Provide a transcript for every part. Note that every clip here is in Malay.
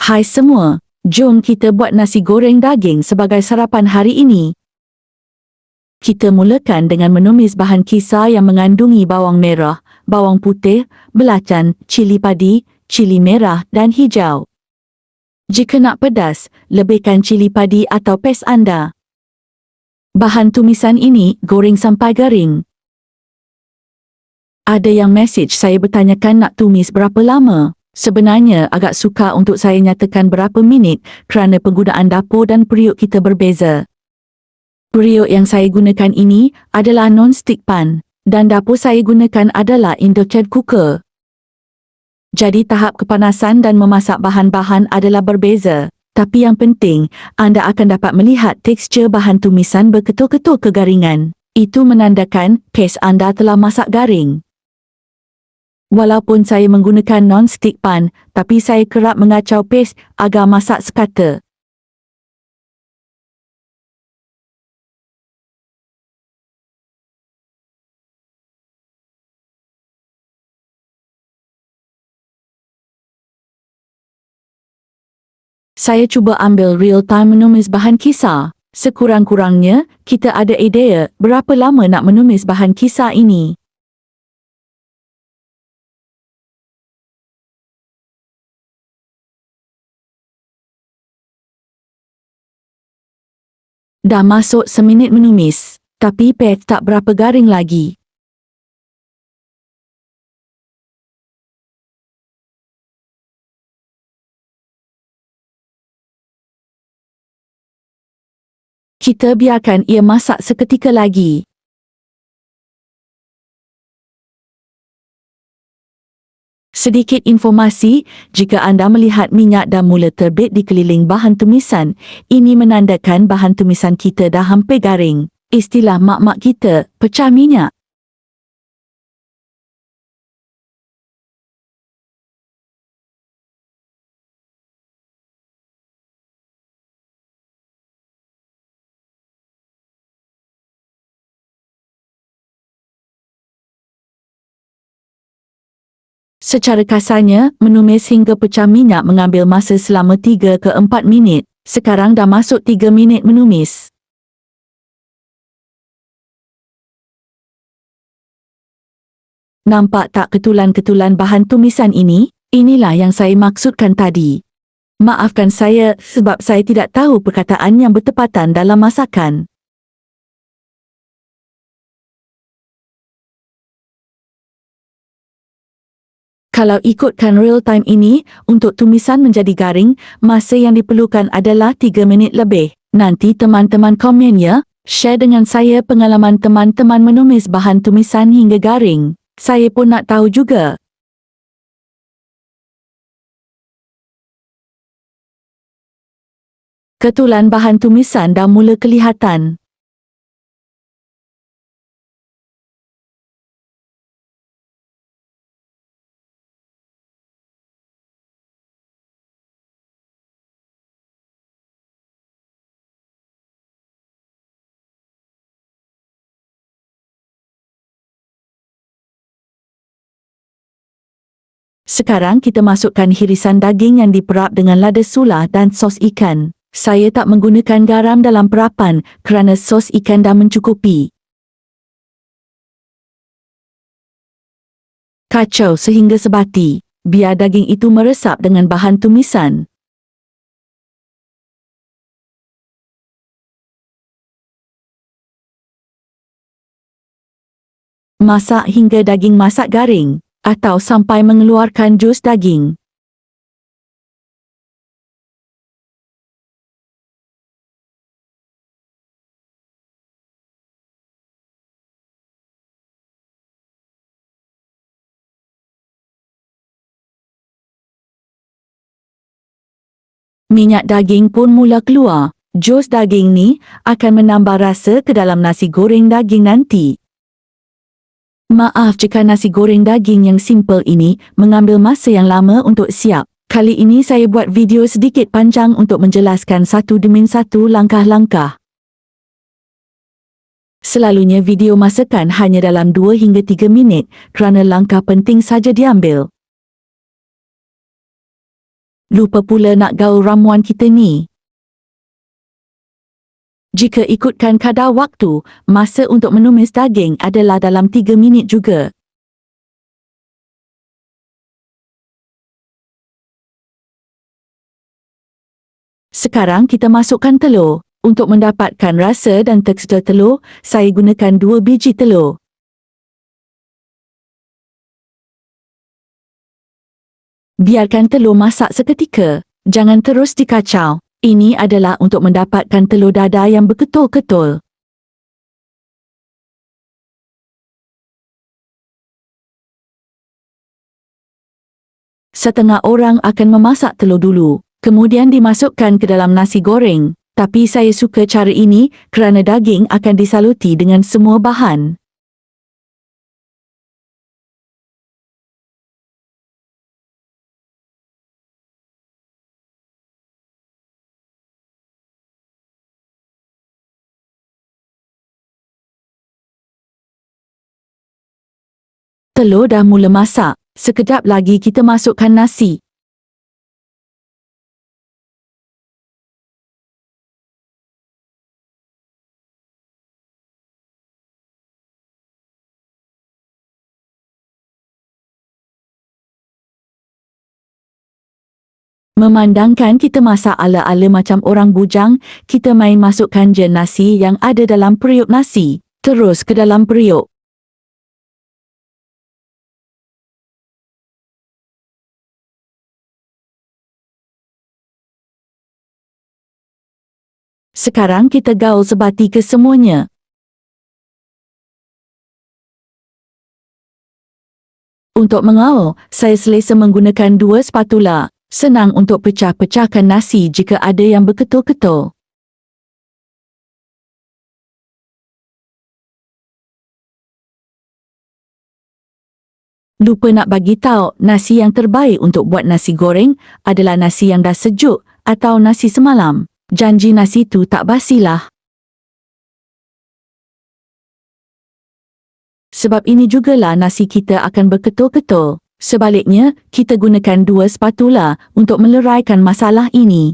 Hai semua, jom kita buat nasi goreng daging sebagai sarapan hari ini. Kita mulakan dengan menumis bahan kisar yang mengandungi bawang merah, bawang putih, belacan, cili padi, cili merah dan hijau. Jika nak pedas, lebihkan cili padi atau pes anda. Bahan tumisan ini goreng sampai garing. Ada yang mesej saya bertanyakan nak tumis berapa lama. Sebenarnya agak sukar untuk saya nyatakan berapa minit kerana penggunaan dapur dan periuk kita berbeza. Periuk yang saya gunakan ini adalah non-stick pan dan dapur saya gunakan adalah Indochat cooker. Jadi tahap kepanasan dan memasak bahan-bahan adalah berbeza. Tapi yang penting, anda akan dapat melihat tekstur bahan tumisan berketul-ketul kegaringan. Itu menandakan pes anda telah masak garing. Walaupun saya menggunakan non-stick pan, tapi saya kerap mengacau pes agar masak sekata. Saya cuba ambil real-time menumis bahan kisar. Sekurang-kurangnya, kita ada idea berapa lama nak menumis bahan kisar ini. Dah masuk seminit menumis, tapi pes tak berapa garing lagi. Kita biarkan ia masak seketika lagi. Sedikit informasi, jika anda melihat minyak dah mula terbit di keliling bahan tumisan, ini menandakan bahan tumisan kita dah hampir garing. Istilah mak-mak kita, pecah minyak. Secara kasarnya, menumis hingga pecah minyak mengambil masa selama 3 ke 4 minit. Sekarang dah masuk 3 minit menumis. Nampak tak ketulan-ketulan bahan tumisan ini? Inilah yang saya maksudkan tadi. Maafkan saya sebab saya tidak tahu perkataan yang bertepatan dalam masakan. Kalau ikutkan real time ini, untuk tumisan menjadi garing, masa yang diperlukan adalah 3 minit lebih. Nanti teman-teman komen ya, share dengan saya pengalaman teman-teman menumis bahan tumisan hingga garing. Saya pun nak tahu juga. Ketulan bahan tumisan dah mula kelihatan. Sekarang kita masukkan hirisan daging yang diperap dengan lada sula dan sos ikan. Saya tak menggunakan garam dalam perapan kerana sos ikan dah mencukupi. Kacau sehingga sebati. Biar daging itu meresap dengan bahan tumisan. Masak hingga daging masak garing atau sampai mengeluarkan jus daging. Minyak daging pun mula keluar. Jus daging ni akan menambah rasa ke dalam nasi goreng daging nanti. Maaf jika nasi goreng daging yang simple ini mengambil masa yang lama untuk siap. Kali ini saya buat video sedikit panjang untuk menjelaskan satu demi satu langkah-langkah. Selalunya video masakan hanya dalam 2 hingga 3 minit kerana langkah penting saja diambil. Lupa pula nak gaul ramuan kita ni. Jika ikutkan kadar waktu, masa untuk menumis daging adalah dalam 3 minit juga. Sekarang kita masukkan telur. Untuk mendapatkan rasa dan tekstur telur, saya gunakan 2 biji telur. Biarkan telur masak seketika. Jangan terus dikacau. Ini adalah untuk mendapatkan telur dadah yang beketul-ketul. Setengah orang akan memasak telur dulu, kemudian dimasukkan ke dalam nasi goreng. Tapi saya suka cara ini kerana daging akan disaluti dengan semua bahan. Telur dah mula masak. Sekejap lagi kita masukkan nasi. Memandangkan kita masak ala-ala macam orang bujang, kita main masukkan je nasi yang ada dalam periuk nasi. Terus ke dalam periuk. Sekarang kita gaul sebati ke semuanya. Untuk mengaul, saya selesa menggunakan 2 spatula. Senang untuk pecah-pecahkan nasi jika ada yang beketul-ketul. Lupa nak bagi tahu, nasi yang terbaik untuk buat nasi goreng adalah nasi yang dah sejuk atau nasi semalam. Janji nasi tu tak basilah. Sebab ini jugalah nasi kita akan beketul-ketul. Sebaliknya, kita gunakan 2 spatula untuk meleraikan masalah ini.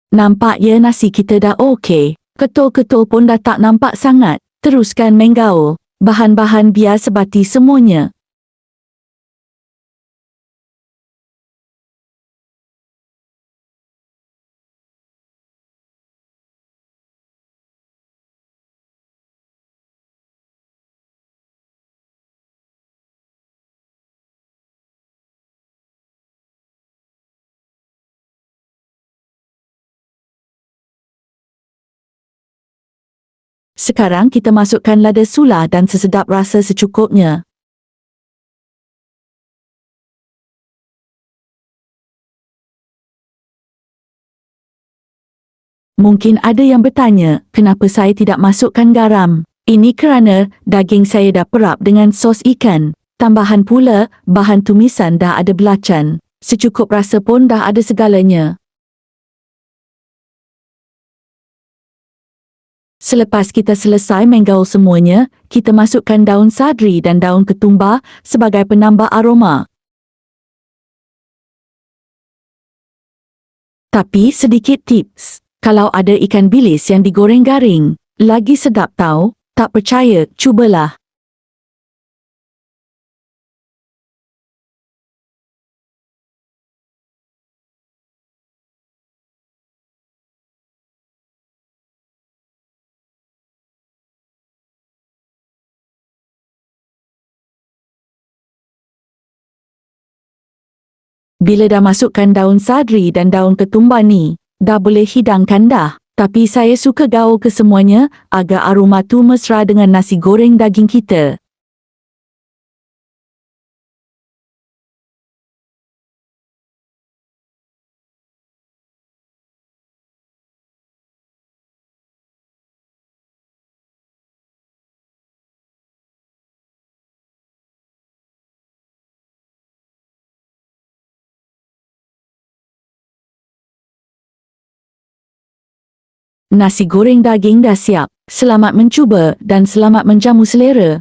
Nampak ya nasi kita dah okey. Ketul-ketul pun dah tak nampak sangat. Teruskan menggaul. Bahan-bahan biar sebati semuanya. Sekarang kita masukkan lada sula dan sesedap rasa secukupnya. Mungkin ada yang bertanya, kenapa saya tidak masukkan garam? Ini kerana daging saya dah perap dengan sos ikan. Tambahan pula, bahan tumisan dah ada belacan. Secukup rasa pun dah ada segalanya. Selepas kita selesai menggaul semuanya, kita masukkan daun sadri dan daun ketumbar sebagai penambah aroma. Tapi sedikit tips, kalau ada ikan bilis yang digoreng garing, lagi sedap tau. Tak percaya, cubalah. Bila dah masukkan daun sadri dan daun ketumbar ni, dah boleh hidangkan dah. Tapi saya suka gaul ke semuanya agar aroma tu mesra dengan nasi goreng daging kita. Nasi goreng daging dah siap. Selamat mencuba dan selamat menjamu selera.